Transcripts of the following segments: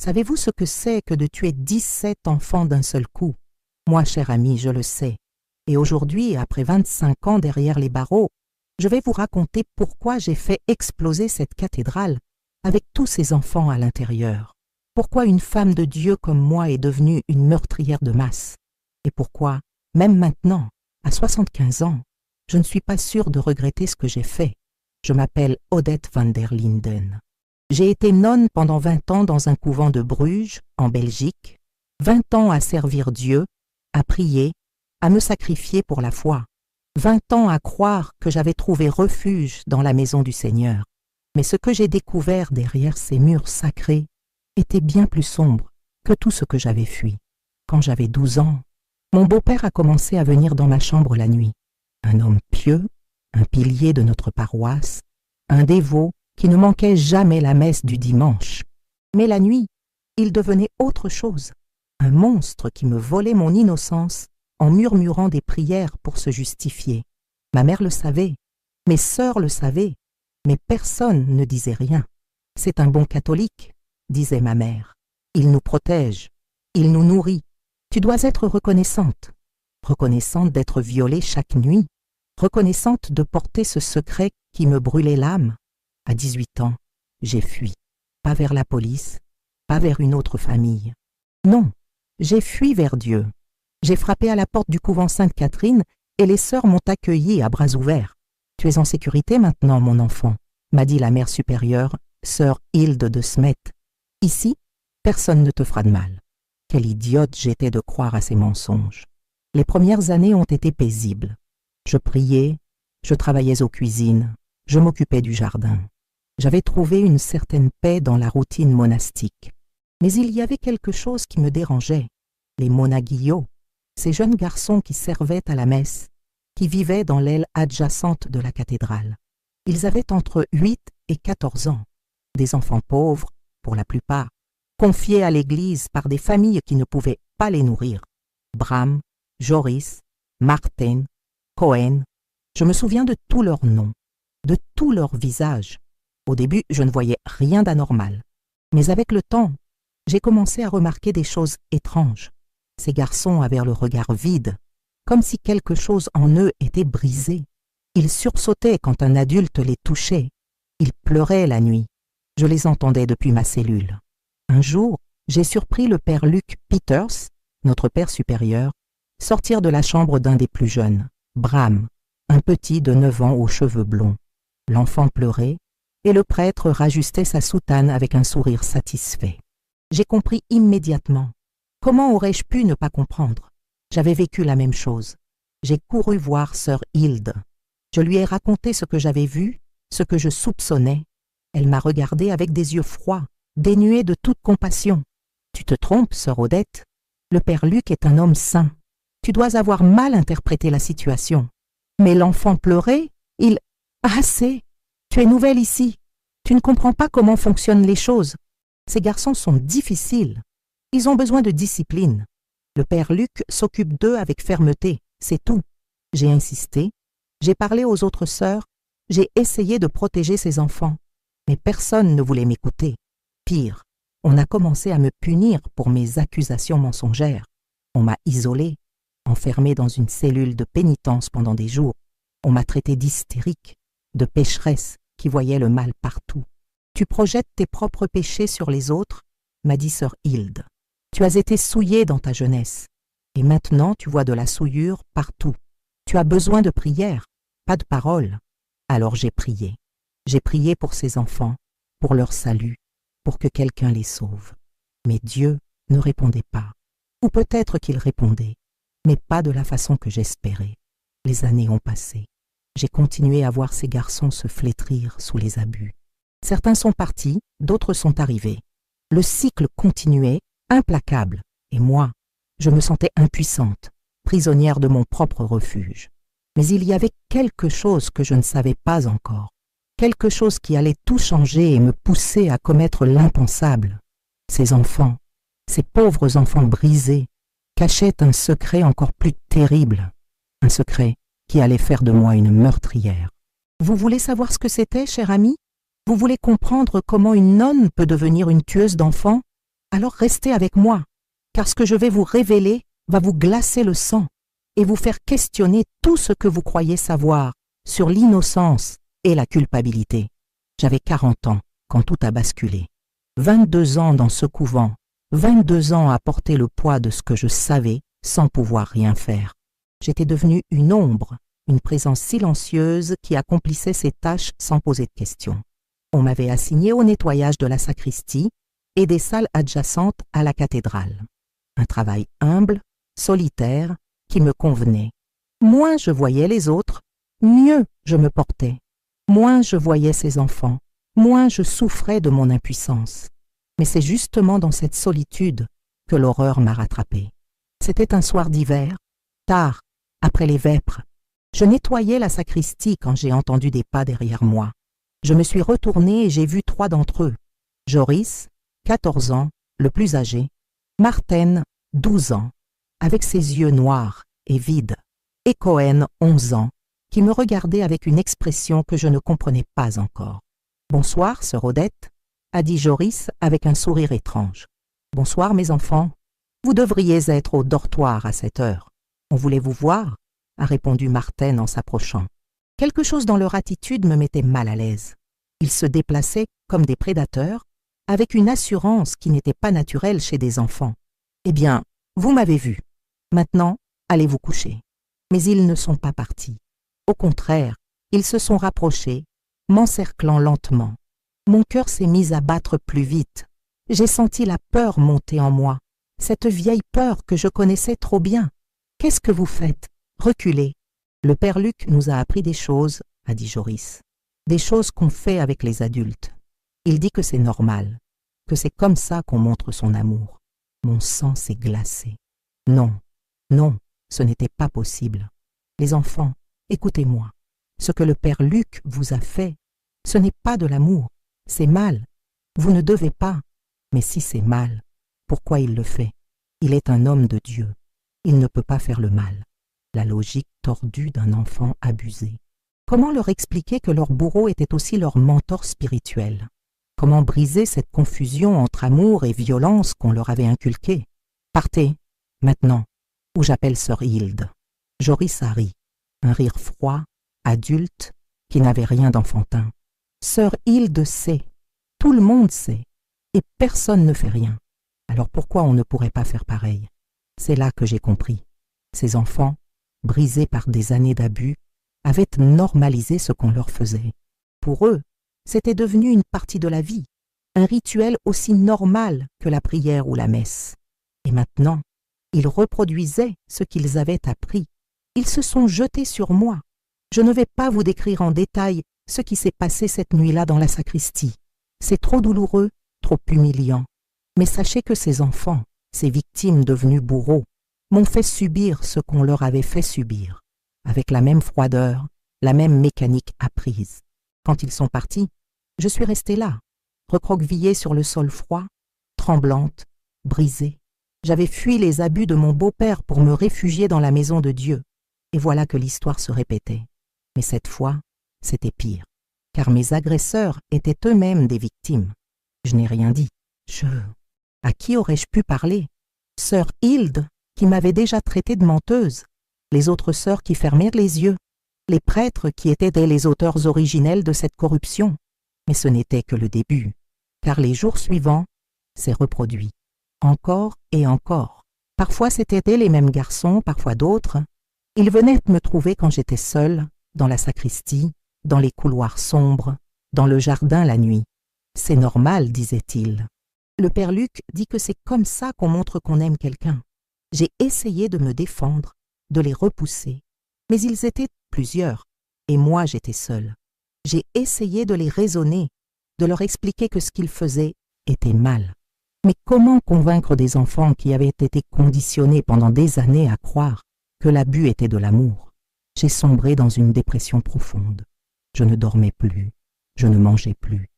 Savez-vous ce que c'est que de tuer 17 enfants d'un seul coup? Moi, cher ami, je le sais. Et aujourd'hui, après 25 ans derrière les barreaux, je vais vous raconter pourquoi j'ai fait exploser cette cathédrale avec tous ces enfants à l'intérieur. Pourquoi une femme de Dieu comme moi est devenue une meurtrière de masse. Et pourquoi, même maintenant, à 75 ans, je ne suis pas sûre de regretter ce que j'ai fait. Je m'appelle Odette van der Linden. J'ai été nonne pendant 20 ans dans un couvent de Bruges, en Belgique, 20 ans à servir Dieu, à prier, à me sacrifier pour la foi, 20 ans à croire que j'avais trouvé refuge dans la maison du Seigneur. Mais ce que j'ai découvert derrière ces murs sacrés était bien plus sombre que tout ce que j'avais fui. Quand j'avais 12 ans, mon beau-père a commencé à venir dans ma chambre la nuit. Un homme pieux, un pilier de notre paroisse, un dévot qui ne manquait jamais la messe du dimanche. Mais la nuit, il devenait autre chose, un monstre qui me volait mon innocence en murmurant des prières pour se justifier. Ma mère le savait, mes sœurs le savaient, mais personne ne disait rien. « C'est un bon catholique », disait ma mère. « Il nous protège, il nous nourrit. Tu dois être reconnaissante. Reconnaissante d'être violée chaque nuit, reconnaissante de porter ce secret qui me brûlait l'âme. À 18 ans, j'ai fui. Pas vers la police, pas vers une autre famille. Non, j'ai fui vers Dieu. J'ai frappé à la porte du couvent Sainte-Catherine et les sœurs m'ont accueilli à bras ouverts. « Tu es en sécurité maintenant, mon enfant », m'a dit la mère supérieure, sœur Hilde de Smet. « Ici, personne ne te fera de mal. » Quelle idiote j'étais de croire à ces mensonges. Les premières années ont été paisibles. Je priais, je travaillais aux cuisines, je m'occupais du jardin. J'avais trouvé une certaine paix dans la routine monastique. Mais il y avait quelque chose qui me dérangeait. Les monaguillos, ces jeunes garçons qui servaient à la messe, qui vivaient dans l'aile adjacente de la cathédrale. Ils avaient entre 8 et 14 ans, des enfants pauvres, pour la plupart, confiés à l'église par des familles qui ne pouvaient pas les nourrir. Bram, Joris, Martin, Cohen, je me souviens de tous leurs noms, de tous leurs visages. Au début, je ne voyais rien d'anormal. Mais avec le temps, j'ai commencé à remarquer des choses étranges. Ces garçons avaient le regard vide, comme si quelque chose en eux était brisé. Ils sursautaient quand un adulte les touchait. Ils pleuraient la nuit. Je les entendais depuis ma cellule. Un jour, j'ai surpris le père Luc Peters, notre père supérieur, sortir de la chambre d'un des plus jeunes, Bram, un petit de 9 ans aux cheveux blonds. L'enfant pleurait et le prêtre rajustait sa soutane avec un sourire satisfait. J'ai compris immédiatement. Comment aurais-je pu ne pas comprendre? J'avais vécu la même chose. J'ai couru voir sœur Hilde. Je lui ai raconté ce que j'avais vu, ce que je soupçonnais. Elle m'a regardé avec des yeux froids, dénués de toute compassion. « Tu te trompes, sœur Odette. Le père Luc est un homme saint. Tu dois avoir mal interprété la situation. Mais l'enfant pleurait, il... Assez! Tu es nouvelle ici. Tu ne comprends pas comment fonctionnent les choses. Ces garçons sont difficiles. Ils ont besoin de discipline. Le père Luc s'occupe d'eux avec fermeté, c'est tout. » J'ai insisté, j'ai parlé aux autres sœurs, j'ai essayé de protéger ces enfants, mais personne ne voulait m'écouter. Pire, on a commencé à me punir pour mes accusations mensongères. On m'a isolée, enfermée dans une cellule de pénitence pendant des jours. On m'a traitée d'hystérique, de pécheresse qui voyait le mal partout. « Tu projettes tes propres péchés sur les autres », m'a dit sœur Hilde. « Tu as été souillée dans ta jeunesse, et maintenant tu vois de la souillure partout. Tu as besoin de prière, pas de paroles. » Alors j'ai prié. J'ai prié pour ces enfants, pour leur salut, pour que quelqu'un les sauve. Mais Dieu ne répondait pas. Ou peut-être qu'il répondait, mais pas de la façon que j'espérais. Les années ont passé. J'ai continué à voir ces garçons se flétrir sous les abus. Certains sont partis, d'autres sont arrivés. Le cycle continuait, implacable, et moi, je me sentais impuissante, prisonnière de mon propre refuge. Mais il y avait quelque chose que je ne savais pas encore, quelque chose qui allait tout changer et me pousser à commettre l'impensable. Ces enfants, ces pauvres enfants brisés, cachaient un secret encore plus terrible, un secret qui allait faire de moi une meurtrière. Vous voulez savoir ce que c'était, cher ami? Vous voulez comprendre comment une nonne peut devenir une tueuse d'enfants? Alors restez avec moi, car ce que je vais vous révéler va vous glacer le sang et vous faire questionner tout ce que vous croyez savoir sur l'innocence et la culpabilité. J'avais 40 ans quand tout a basculé. 22 ans dans ce couvent, 22 ans à porter le poids de ce que je savais sans pouvoir rien faire. J'étais devenue une ombre, une présence silencieuse qui accomplissait ses tâches sans poser de questions. On m'avait assigné au nettoyage de la sacristie et des salles adjacentes à la cathédrale. Un travail humble, solitaire, qui me convenait. Moins je voyais les autres, mieux je me portais. Moins je voyais ces enfants, moins je souffrais de mon impuissance. Mais c'est justement dans cette solitude que l'horreur m'a rattrapée. C'était un soir d'hiver, tard, après les vêpres. Je nettoyais la sacristie quand j'ai entendu des pas derrière moi. Je me suis retournée et j'ai vu 3 d'entre eux. Joris, 14 ans, le plus âgé. Martène, 12 ans, avec ses yeux noirs et vides. Et Cohen, 11 ans, qui me regardait avec une expression que je ne comprenais pas encore. « Bonsoir, sœur Odette », a dit Joris avec un sourire étrange. « Bonsoir, mes enfants. Vous devriez être au dortoir à cette heure. On voulait vous voir », a répondu Martène en s'approchant. Quelque chose dans leur attitude me mettait mal à l'aise. Ils se déplaçaient comme des prédateurs, avec une assurance qui n'était pas naturelle chez des enfants. « Eh bien, vous m'avez vu. Maintenant, allez vous coucher. » Mais ils ne sont pas partis. Au contraire, ils se sont rapprochés, m'encerclant lentement. Mon cœur s'est mis à battre plus vite. J'ai senti la peur monter en moi, cette vieille peur que je connaissais trop bien. « Qu'est-ce que vous faites? Reculez. » « Le père Luc nous a appris des choses, » a dit Joris. « Des choses qu'on fait avec les adultes. Il dit que c'est normal, que c'est comme ça qu'on montre son amour. » Mon sang s'est glacé. Non, non, ce n'était pas possible. Les enfants, écoutez-moi. Ce que le père Luc vous a fait, ce n'est pas de l'amour, c'est mal. Vous ne devez pas. Mais si c'est mal, pourquoi il le fait? Il est un homme de Dieu. Il ne peut pas faire le mal. La logique tordue d'un enfant abusé. Comment leur expliquer que leur bourreau était aussi leur mentor spirituel? Comment briser cette confusion entre amour et violence qu'on leur avait inculquée? Partez, maintenant, ou j'appelle sœur Hilde. Joris a ri, un rire froid, adulte, qui n'avait rien d'enfantin. Sœur Hilde sait, tout le monde sait, et personne ne fait rien. Alors pourquoi on ne pourrait pas faire pareil? C'est là que j'ai compris. Ces enfants, brisés par des années d'abus, avaient normalisé ce qu'on leur faisait. Pour eux, c'était devenu une partie de la vie, un rituel aussi normal que la prière ou la messe. Et maintenant, ils reproduisaient ce qu'ils avaient appris. Ils se sont jetés sur moi. Je ne vais pas vous décrire en détail ce qui s'est passé cette nuit-là dans la sacristie. C'est trop douloureux, trop humiliant. Mais sachez que ces enfants, ces victimes devenues bourreaux, m'ont fait subir ce qu'on leur avait fait subir, avec la même froideur, la même mécanique apprise. Quand ils sont partis, je suis restée là, recroquevillée sur le sol froid, tremblante, brisée. J'avais fui les abus de mon beau-père pour me réfugier dans la maison de Dieu. Et voilà que l'histoire se répétait. Mais cette fois, c'était pire, car mes agresseurs étaient eux-mêmes des victimes. Je n'ai rien dit. À qui aurais-je pu parler? Sœur Hilde, qui m'avait déjà traitée de menteuse, les autres sœurs qui fermèrent les yeux, les prêtres qui étaient les auteurs originels de cette corruption. Mais ce n'était que le début, car les jours suivants, c'est reproduit. Encore et encore. Parfois c'étaient les mêmes garçons, parfois d'autres. Ils venaient me trouver quand j'étais seule, dans la sacristie, dans les couloirs sombres, dans le jardin la nuit. C'est normal, disait-il. Le père Luc dit que c'est comme ça qu'on montre qu'on aime quelqu'un. J'ai essayé de me défendre, de les repousser, mais ils étaient plusieurs, et moi j'étais seule. J'ai essayé de les raisonner, de leur expliquer que ce qu'ils faisaient était mal. Mais comment convaincre des enfants qui avaient été conditionnés pendant des années à croire que l'abus était de l'amour? J'ai sombré dans une dépression profonde. Je ne dormais plus, je ne mangeais plus.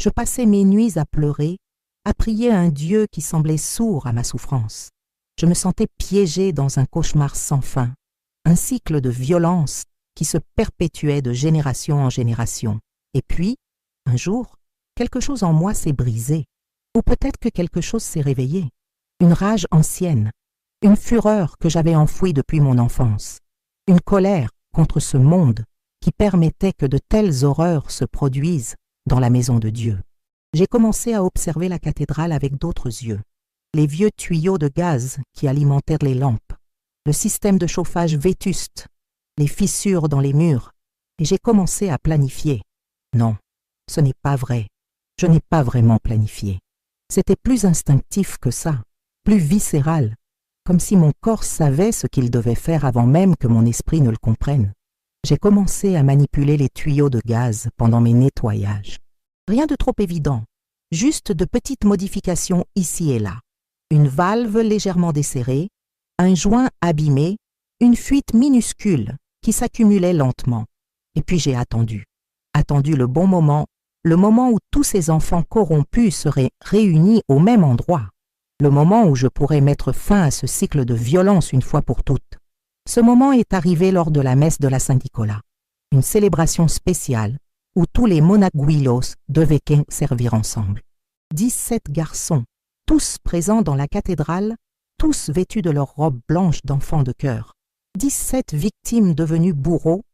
Je passais mes nuits à pleurer, à prier un Dieu qui semblait sourd à ma souffrance. Je me sentais piégée dans un cauchemar sans fin, un cycle de violence qui se perpétuait de génération en génération. Et puis, un jour, quelque chose en moi s'est brisé. Ou peut-être que quelque chose s'est réveillé, une rage ancienne, une fureur que j'avais enfouie depuis mon enfance, une colère contre ce monde qui permettait que de telles horreurs se produisent dans la maison de Dieu. J'ai commencé à observer la cathédrale avec d'autres yeux, les vieux tuyaux de gaz qui alimentaient les lampes, le système de chauffage vétuste, les fissures dans les murs, et j'ai commencé à planifier. Non, ce n'est pas vrai. Je n'ai pas vraiment planifié. C'était plus instinctif que ça, plus viscéral, comme si mon corps savait ce qu'il devait faire avant même que mon esprit ne le comprenne. J'ai commencé à manipuler les tuyaux de gaz pendant mes nettoyages. Rien de trop évident, juste de petites modifications ici et là. Une valve légèrement desserrée, un joint abîmé, une fuite minuscule qui s'accumulait lentement. Et puis j'ai attendu le bon moment, le moment où tous ces enfants corrompus seraient réunis au même endroit, le moment où je pourrais mettre fin à ce cycle de violence une fois pour toutes. Ce moment est arrivé lors de la messe de la Saint-Nicolas, une célébration spéciale où tous les monaguillos devaient servir ensemble. 17 garçons, tous présents dans la cathédrale, tous vêtus de leurs robes blanches d'enfants de cœur. 17 victimes devenues bourreaux,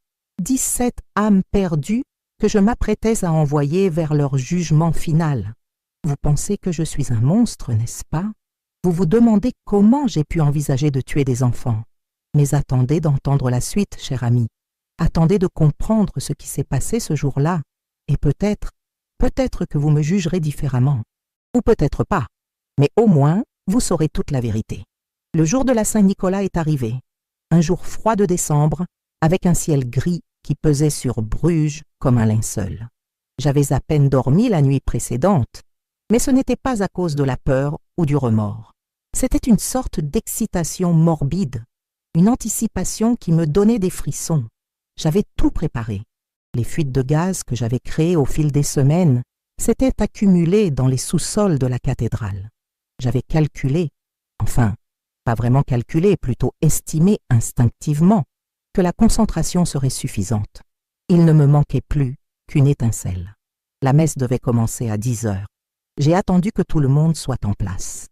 17 âmes perdues que je m'apprêtais à envoyer vers leur jugement final. Vous pensez que je suis un monstre, n'est-ce pas? Vous vous demandez comment j'ai pu envisager de tuer des enfants. Mais attendez d'entendre la suite, cher ami. Attendez de comprendre ce qui s'est passé ce jour-là, et peut-être que vous me jugerez différemment. Ou peut-être pas, mais au moins, vous saurez toute la vérité. Le jour de la Saint-Nicolas est arrivé, un jour froid de décembre, avec un ciel gris qui pesait sur Bruges comme un linceul. J'avais à peine dormi la nuit précédente, mais ce n'était pas à cause de la peur ou du remords. C'était une sorte d'excitation morbide, une anticipation qui me donnait des frissons. J'avais tout préparé. Les fuites de gaz que j'avais créées au fil des semaines s'étaient accumulées dans les sous-sols de la cathédrale. J'avais calculé, enfin, pas vraiment calculé, plutôt estimé instinctivement, que la concentration serait suffisante. Il ne me manquait plus qu'une étincelle. La messe devait commencer à 10 heures. J'ai attendu que tout le monde soit en place.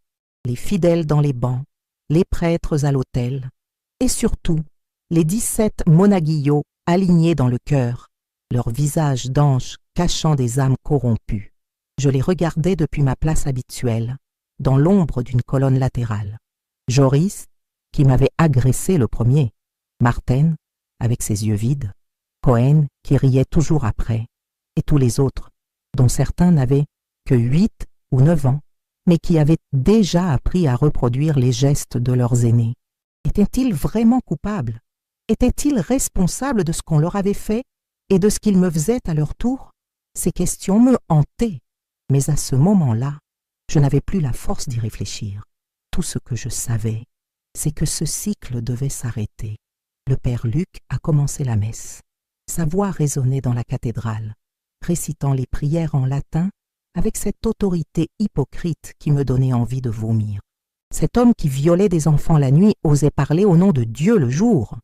Les fidèles dans les bancs, les prêtres à l'autel, et surtout les 17 monaguillos alignés dans le chœur, leurs visages d'anges cachant des âmes corrompues. Je les regardais depuis ma place habituelle, dans l'ombre d'une colonne latérale. Joris, qui m'avait agressé le premier, Martin, avec ses yeux vides, Cohen, qui riait toujours après, et tous les autres, dont certains n'avaient que 8 ou 9 ans, mais qui avaient déjà appris à reproduire les gestes de leurs aînés. Étaient-ils vraiment coupables? Étaient-ils responsables de ce qu'on leur avait fait et de ce qu'ils me faisaient à leur tour? Ces questions me hantaient, mais à ce moment-là, je n'avais plus la force d'y réfléchir. Tout ce que je savais, c'est que ce cycle devait s'arrêter. Le père Luc a commencé la messe. Sa voix résonnait dans la cathédrale, récitant les prières en latin avec cette autorité hypocrite qui me donnait envie de vomir. Cet homme qui violait des enfants la nuit osait parler au nom de Dieu le jour.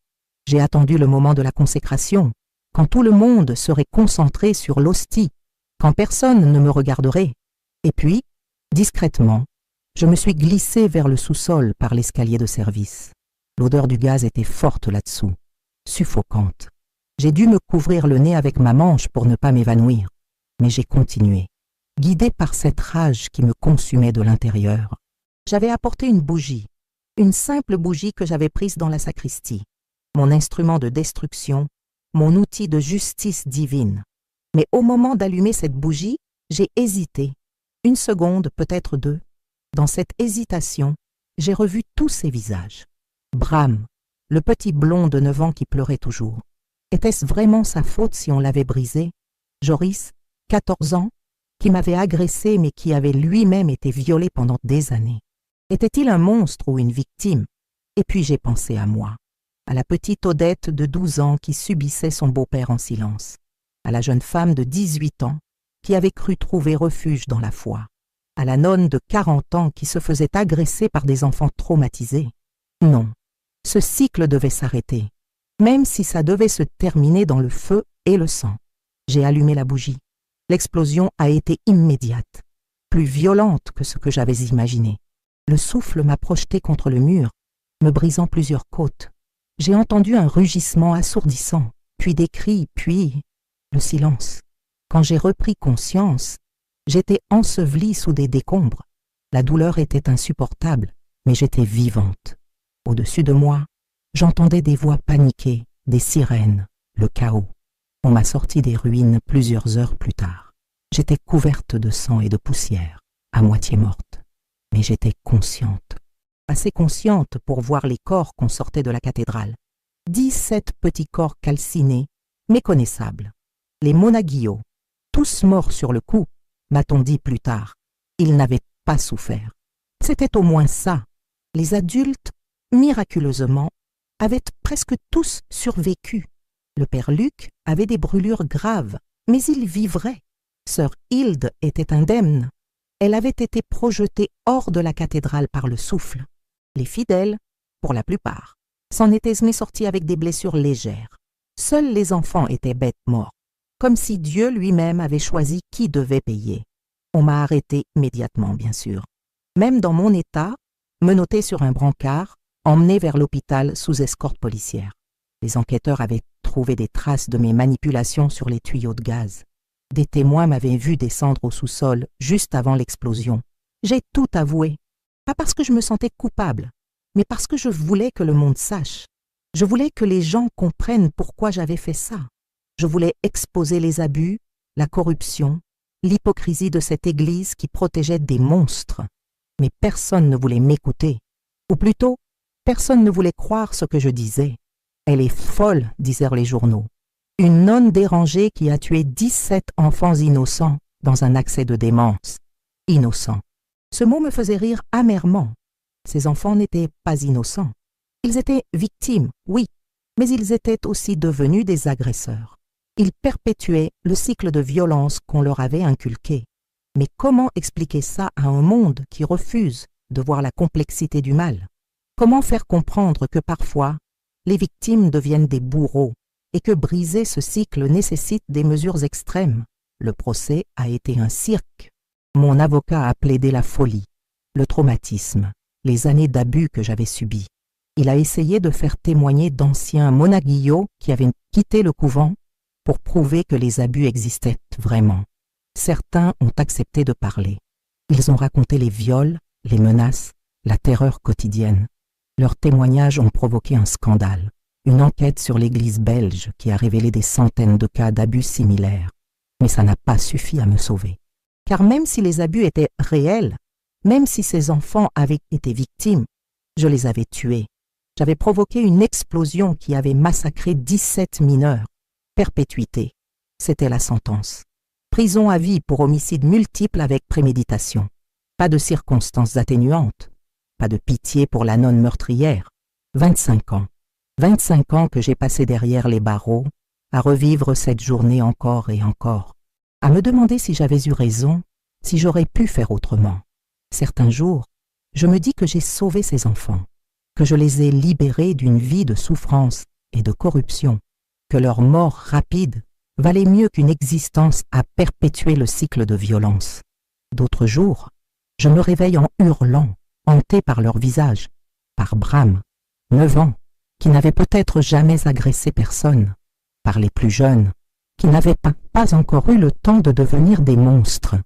J'ai attendu le moment de la consécration, quand tout le monde serait concentré sur l'hostie, quand personne ne me regarderait. Et puis, discrètement, je me suis glissé vers le sous-sol par l'escalier de service. L'odeur du gaz était forte là-dessous, suffocante. J'ai dû me couvrir le nez avec ma manche pour ne pas m'évanouir, mais j'ai continué, guidé par cette rage qui me consumait de l'intérieur. J'avais apporté une bougie, une simple bougie que j'avais prise dans la sacristie, mon instrument de destruction, mon outil de justice divine. Mais au moment d'allumer cette bougie, j'ai hésité, une seconde, peut-être deux. Dans cette hésitation, j'ai revu tous ces visages. Bram, le petit blond de 9 ans qui pleurait toujours. Était-ce vraiment sa faute si on l'avait brisé? Joris, 14 ans, qui m'avait agressé mais qui avait lui-même été violé pendant des années. Était-il un monstre ou une victime? Et puis j'ai pensé à moi, à la petite Odette de 12 ans qui subissait son beau-père en silence, à la jeune femme de 18 ans qui avait cru trouver refuge dans la foi, à la nonne de 40 ans qui se faisait agresser par des enfants traumatisés. Non, ce cycle devait s'arrêter, même si ça devait se terminer dans le feu et le sang. J'ai allumé la bougie. L'explosion a été immédiate. plus violente que ce que j'avais imaginé. Le souffle m'a projeté contre le mur, me brisant plusieurs côtes. J'ai entendu un rugissement assourdissant, puis des cris, puis le silence. Quand j'ai repris conscience, j'étais ensevelie sous des décombres. La douleur était insupportable, mais j'étais vivante. Au-dessus de moi, j'entendais des voix paniquées, des sirènes, le chaos. On m'a sorti des ruines plusieurs heures plus tard. J'étais couverte de sang et de poussière, à moitié morte. Mais j'étais consciente. Assez consciente pour voir les corps qu'on sortait de la cathédrale. 17 petits corps calcinés, méconnaissables. Les monaguillos, tous morts sur le coup, m'a-t-on dit plus tard. Ils n'avaient pas souffert. C'était au moins ça. Les adultes, miraculeusement, avaient presque tous survécu. Le père Luc avait des brûlures graves, mais il vivrait. Sœur Hilde était indemne. Elle avait été projetée hors de la cathédrale par le souffle. Les fidèles, pour la plupart, s'en étaient mais sortis avec des blessures légères. Seuls les enfants étaient bêtes morts, comme si Dieu lui-même avait choisi qui devait payer. On m'a arrêté immédiatement, bien sûr. Même dans mon état, menotté sur un brancard, emmené vers l'hôpital sous escorte policière. Les enquêteurs avaient trouvé des traces de mes manipulations sur les tuyaux de gaz. Des témoins m'avaient vu descendre au sous-sol juste avant l'explosion. J'ai tout avoué. Pas parce que je me sentais coupable, mais parce que je voulais que le monde sache. Je voulais que les gens comprennent pourquoi j'avais fait ça. Je voulais exposer les abus, la corruption, l'hypocrisie de cette Église qui protégeait des monstres. Mais personne ne voulait m'écouter. Ou plutôt, personne ne voulait croire ce que je disais. Elle est folle, disaient les journaux. Une nonne dérangée qui a tué 17 enfants innocents dans un accès de démence. Innocents. Ce mot me faisait rire amèrement. Ces enfants n'étaient pas innocents. Ils étaient victimes, oui, mais ils étaient aussi devenus des agresseurs. Ils perpétuaient le cycle de violence qu'on leur avait inculqué. Mais comment expliquer ça à un monde qui refuse de voir la complexité du mal? Comment faire comprendre que parfois, les victimes deviennent des bourreaux et que briser ce cycle nécessite des mesures extrêmes? Le procès a été un cirque. Mon avocat a plaidé la folie, le traumatisme, les années d'abus que j'avais subis. Il a essayé de faire témoigner d'anciens monaguillos qui avaient quitté le couvent pour prouver que les abus existaient vraiment. Certains ont accepté de parler. Ils ont raconté les viols, les menaces, la terreur quotidienne. Leurs témoignages ont provoqué un scandale, une enquête sur l'Église belge qui a révélé des centaines de cas d'abus similaires. Mais ça n'a pas suffi à me sauver. Car même si les abus étaient réels, même si ces enfants avaient été victimes, je les avais tués. J'avais provoqué une explosion qui avait massacré 17 mineurs. Perpétuité. C'était la sentence. Prison à vie pour homicide multiple avec préméditation. Pas de circonstances atténuantes. Pas de pitié pour la nonne meurtrière. 25 ans. 25 ans que j'ai passé derrière les barreaux, à revivre cette journée encore et encore. À me demander si j'avais eu raison, si j'aurais pu faire autrement. Certains jours, je me dis que j'ai sauvé ces enfants, que je les ai libérés d'une vie de souffrance et de corruption, que leur mort rapide valait mieux qu'une existence à perpétuer le cycle de violence. D'autres jours, je me réveille en hurlant, hanté par leur visage, par Bram, 9 ans, qui n'avait peut-être jamais agressé personne, par les plus jeunes, qui n'avaient pas encore eu le temps de devenir des monstres.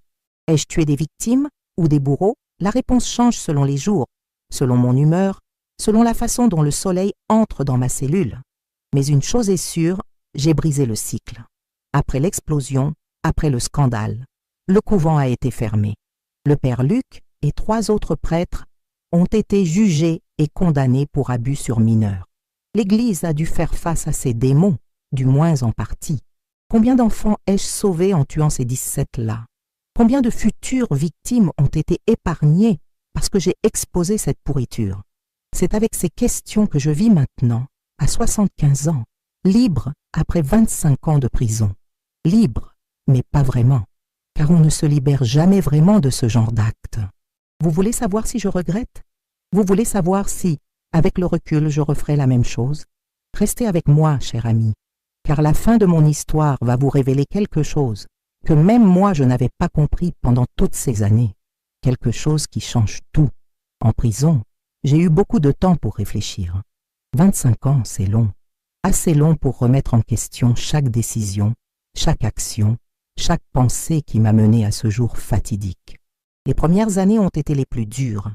Ai-je tué des victimes ou des bourreaux? La réponse change selon les jours, selon mon humeur, selon la façon dont le soleil entre dans ma cellule. Mais une chose est sûre, j'ai brisé le cycle. Après l'explosion, après le scandale, le couvent a été fermé. Le père Luc et 3 autres prêtres ont été jugés et condamnés pour abus sur mineurs. L'Église a dû faire face à ces démons, du moins en partie. Combien d'enfants ai-je sauvés en tuant ces 17-là? Combien de futures victimes ont été épargnées parce que j'ai exposé cette pourriture? C'est avec ces questions que je vis maintenant, à 75 ans, libre après 25 ans de prison. Libre, mais pas vraiment, car on ne se libère jamais vraiment de ce genre d'acte. Vous voulez savoir si je regrette? Vous voulez savoir si, avec le recul, je referai la même chose? Restez avec moi, cher ami, car la fin de mon histoire va vous révéler quelque chose que même moi je n'avais pas compris pendant toutes ces années. Quelque chose qui change tout. En prison, j'ai eu beaucoup de temps pour réfléchir. 25 ans, c'est long. Assez long pour remettre en question chaque décision, chaque action, chaque pensée qui m'a mené à ce jour fatidique. Les premières années ont été les plus dures.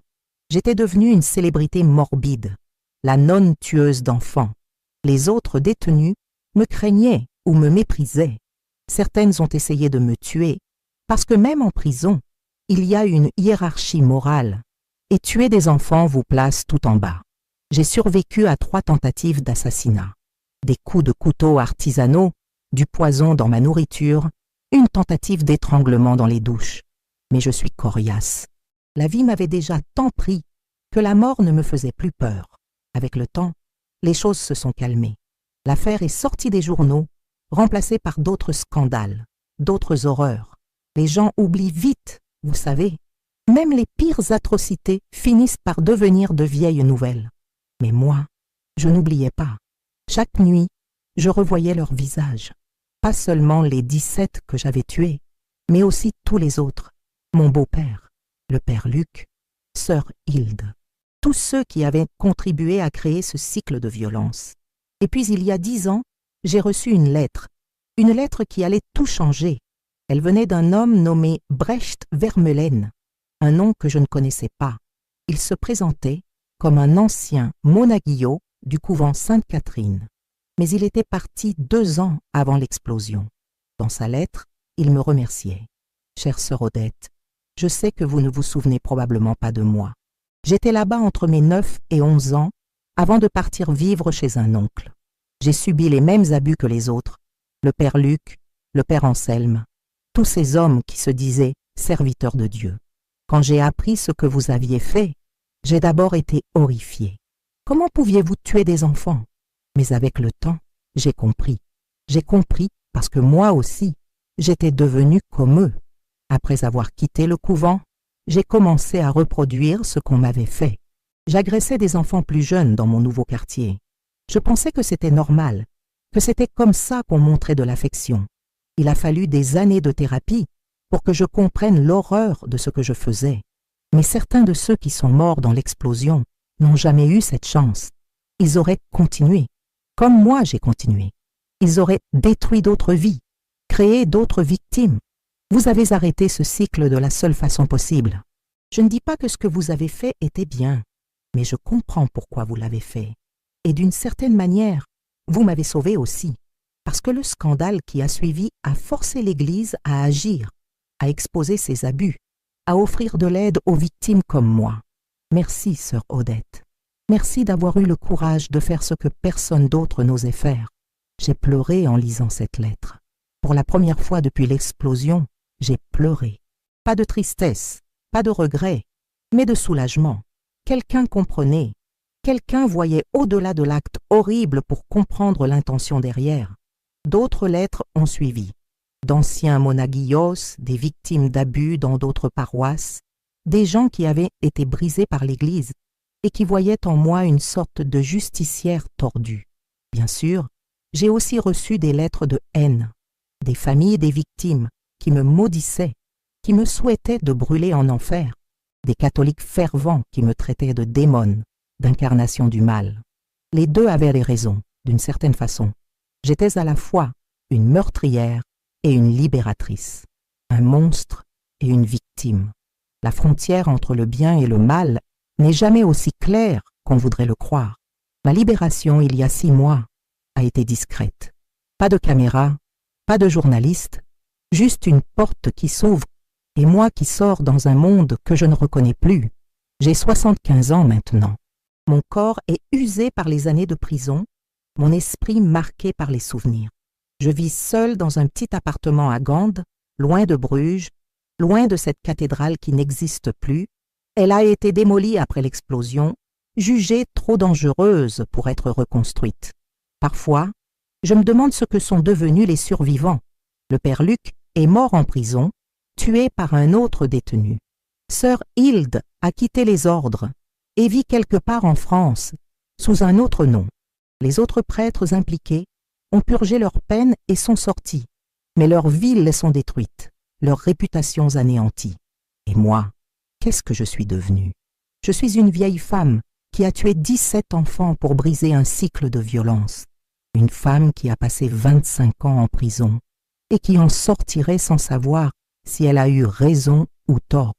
J'étais devenue une célébrité morbide, la nonne tueuse d'enfants. Les autres détenus me craignaient ou me méprisaient. Certaines ont essayé de me tuer, parce que même en prison, il y a une hiérarchie morale, et tuer des enfants vous place tout en bas. J'ai survécu à 3 tentatives d'assassinat, des coups de couteau artisanaux, du poison dans ma nourriture, une tentative d'étranglement dans les douches. Mais je suis coriace. La vie m'avait déjà tant pris que la mort ne me faisait plus peur. Avec le temps, les choses se sont calmées. L'affaire est sortie des journaux, remplacée par d'autres scandales, d'autres horreurs. Les gens oublient vite, vous savez. Même les pires atrocités finissent par devenir de vieilles nouvelles. Mais moi, je n'oubliais pas. Chaque nuit, je revoyais leurs visages. Pas seulement les 17 que j'avais tués, mais aussi tous les autres. Mon beau-père, le père Luc, sœur Hilde. Tous ceux qui avaient contribué à créer ce cycle de violence. Et puis il y a 10 ans, j'ai reçu une lettre qui allait tout changer. Elle venait d'un homme nommé Brecht Vermeulen, un nom que je ne connaissais pas. Il se présentait comme un ancien monaguillo du couvent Sainte-Catherine. Mais il était parti 2 ans avant l'explosion. Dans sa lettre, il me remerciait. « Chère sœur Odette, je sais que vous ne vous souvenez probablement pas de moi. J'étais là-bas entre mes 9 et 11 ans avant de partir vivre chez un oncle. J'ai subi les mêmes abus que les autres, le père Luc, le père Anselme, tous ces hommes qui se disaient serviteurs de Dieu. Quand j'ai appris ce que vous aviez fait, j'ai d'abord été horrifiée. Comment pouviez-vous tuer des enfants? Mais avec le temps, j'ai compris. J'ai compris parce que moi aussi, j'étais devenue comme eux. Après avoir quitté le couvent, j'ai commencé à reproduire ce qu'on m'avait fait. J'agressais des enfants plus jeunes dans mon nouveau quartier. Je pensais que c'était normal, que c'était comme ça qu'on montrait de l'affection. Il a fallu des années de thérapie pour que je comprenne l'horreur de ce que je faisais. Mais certains de ceux qui sont morts dans l'explosion n'ont jamais eu cette chance. Ils auraient continué, comme moi j'ai continué. Ils auraient détruit d'autres vies, créé d'autres victimes. Vous avez arrêté ce cycle de la seule façon possible. Je ne dis pas que ce que vous avez fait était bien, mais je comprends pourquoi vous l'avez fait. Et d'une certaine manière, vous m'avez sauvé aussi, parce que le scandale qui a suivi a forcé l'Église à agir, à exposer ses abus, à offrir de l'aide aux victimes comme moi. Merci, sœur Odette. Merci d'avoir eu le courage de faire ce que personne d'autre n'osait faire. J'ai pleuré en lisant cette lettre. Pour la première fois depuis l'explosion, j'ai pleuré. Pas de tristesse, pas de regret, mais de soulagement. Quelqu'un comprenait. Quelqu'un voyait au-delà de l'acte horrible pour comprendre l'intention derrière. D'autres lettres ont suivi. D'anciens monaguillos, des victimes d'abus dans d'autres paroisses, des gens qui avaient été brisés par l'Église et qui voyaient en moi une sorte de justicière tordue. Bien sûr, j'ai aussi reçu des lettres de haine, des familles des victimes qui me maudissaient, qui me souhaitaient de brûler en enfer, des catholiques fervents qui me traitaient de démone, d'incarnation du mal. Les deux avaient les raisons, d'une certaine façon. J'étais à la fois une meurtrière et une libératrice, un monstre et une victime. La frontière entre le bien et le mal n'est jamais aussi claire qu'on voudrait le croire. Ma libération, il y a 6 mois, a été discrète. Pas de caméra, pas de journaliste, juste une porte qui s'ouvre et moi qui sors dans un monde que je ne reconnais plus. J'ai 75 ans maintenant. Mon corps est usé par les années de prison, mon esprit marqué par les souvenirs. Je vis seule dans un petit appartement à Gand, loin de Bruges, loin de cette cathédrale qui n'existe plus. Elle a été démolie après l'explosion, jugée trop dangereuse pour être reconstruite. Parfois, je me demande ce que sont devenus les survivants. Le père Luc est mort en prison, tué par un autre détenu. Sœur Hilde a quitté les ordres et vit quelque part en France, sous un autre nom. Les autres prêtres impliqués ont purgé leur peine et sont sortis. Mais leurs villes les sont détruites, leurs réputations anéanties. Et moi, qu'est-ce que je suis devenue? Je suis une vieille femme qui a tué 17 enfants pour briser un cycle de violence. Une femme qui a passé 25 ans en prison et qui en sortirait sans savoir si elle a eu raison ou tort.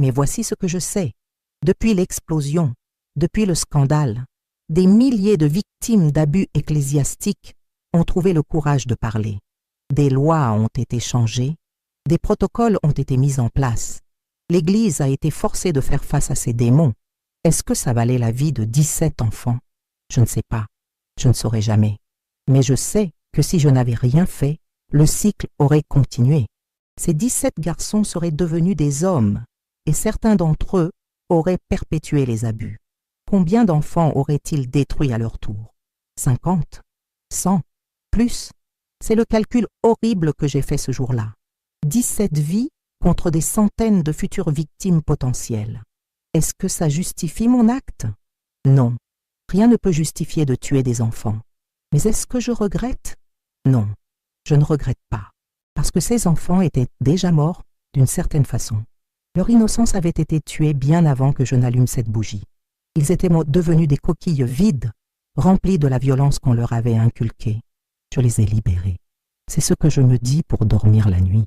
Mais voici ce que je sais. Depuis l'explosion, depuis le scandale, des milliers de victimes d'abus ecclésiastiques ont trouvé le courage de parler. Des lois ont été changées, des protocoles ont été mis en place. L'Église a été forcée de faire face à ces démons. Est-ce que ça valait la vie de 17 enfants? Je ne sais pas, je ne saurai jamais. Mais je sais que si je n'avais rien fait, le cycle aurait continué. Ces 17 garçons seraient devenus des hommes, et certains d'entre eux auraient perpétué les abus. Combien d'enfants auraient-ils détruits à leur tour? 50? 100? Plus? C'est le calcul horrible que j'ai fait ce jour-là. 17 vies contre des centaines de futures victimes potentielles. Est-ce que ça justifie mon acte? Non. Rien ne peut justifier de tuer des enfants. Mais est-ce que je regrette? Non, je ne regrette pas. Parce que ces enfants étaient déjà morts d'une certaine façon. Leur innocence avait été tuée bien avant que je n'allume cette bougie. Ils étaient devenus des coquilles vides, remplies de la violence qu'on leur avait inculquée. Je les ai libérés. C'est ce que je me dis pour dormir la nuit.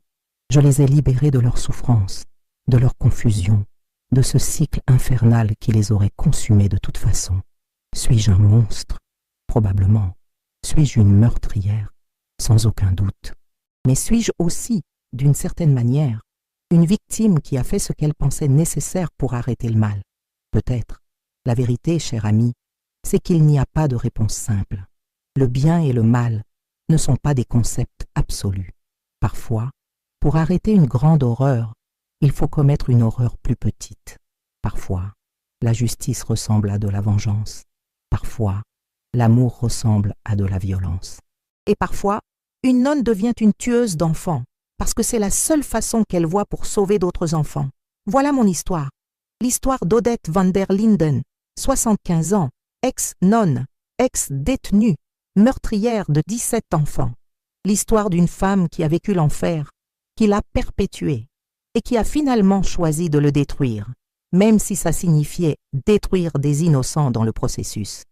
Je les ai libérés de leur souffrance, de leur confusion, de ce cycle infernal qui les aurait consumés de toute façon. Suis-je un monstre? Probablement. Suis-je une meurtrière? Sans aucun doute. Mais suis-je aussi, d'une certaine manière, une victime qui a fait ce qu'elle pensait nécessaire pour arrêter le mal? Peut-être. La vérité, cher ami, c'est qu'il n'y a pas de réponse simple. Le bien et le mal ne sont pas des concepts absolus. Parfois, pour arrêter une grande horreur, il faut commettre une horreur plus petite. Parfois, la justice ressemble à de la vengeance. Parfois, l'amour ressemble à de la violence. Et parfois, une nonne devient une tueuse d'enfants, parce que c'est la seule façon qu'elle voit pour sauver d'autres enfants. Voilà mon histoire. L'histoire d'Odette van der Linden, 75 ans, ex-nonne, ex-détenue, meurtrière de 17 enfants. L'histoire d'une femme qui a vécu l'enfer, qui l'a perpétué, et qui a finalement choisi de le détruire, même si ça signifiait détruire des innocents dans le processus.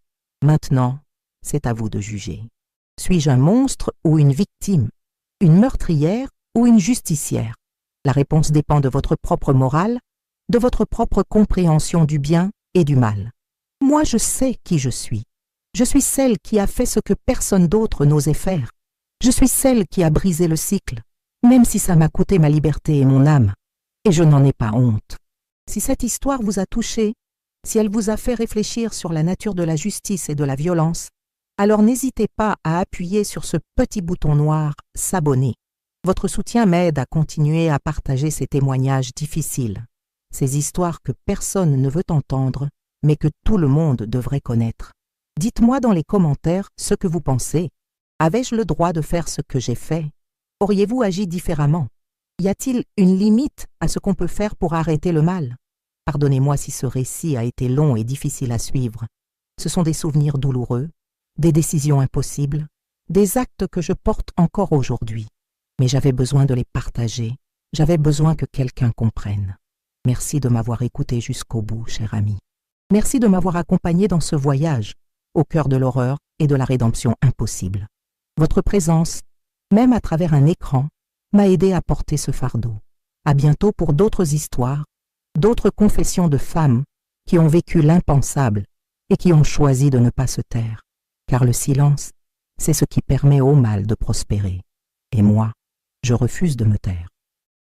Maintenant, c'est à vous de juger. Suis-je un monstre ou une victime? Une meurtrière ou une justicière? La réponse dépend de votre propre morale, de votre propre compréhension du bien et du mal. Moi, je sais qui je suis. Je suis celle qui a fait ce que personne d'autre n'osait faire. Je suis celle qui a brisé le cycle, même si ça m'a coûté ma liberté et mon âme. Et je n'en ai pas honte. Si cette histoire vous a touché, si elle vous a fait réfléchir sur la nature de la justice et de la violence, alors n'hésitez pas à appuyer sur ce petit bouton noir « S'abonner ». Votre soutien m'aide à continuer à partager ces témoignages difficiles, ces histoires que personne ne veut entendre, mais que tout le monde devrait connaître. Dites-moi dans les commentaires ce que vous pensez. Avais-je le droit de faire ce que j'ai fait? Auriez-vous agi différemment? Y a-t-il une limite à ce qu'on peut faire pour arrêter le mal? Pardonnez-moi si ce récit a été long et difficile à suivre. Ce sont des souvenirs douloureux, des décisions impossibles, des actes que je porte encore aujourd'hui. Mais j'avais besoin de les partager, j'avais besoin que quelqu'un comprenne. Merci de m'avoir écouté jusqu'au bout, cher ami. Merci de m'avoir accompagné dans ce voyage, au cœur de l'horreur et de la rédemption impossible. Votre présence, même à travers un écran, m'a aidé à porter ce fardeau. À bientôt pour d'autres histoires, d'autres confessions de femmes qui ont vécu l'impensable et qui ont choisi de ne pas se taire. Car le silence, c'est ce qui permet au mal de prospérer. Et moi, je refuse de me taire.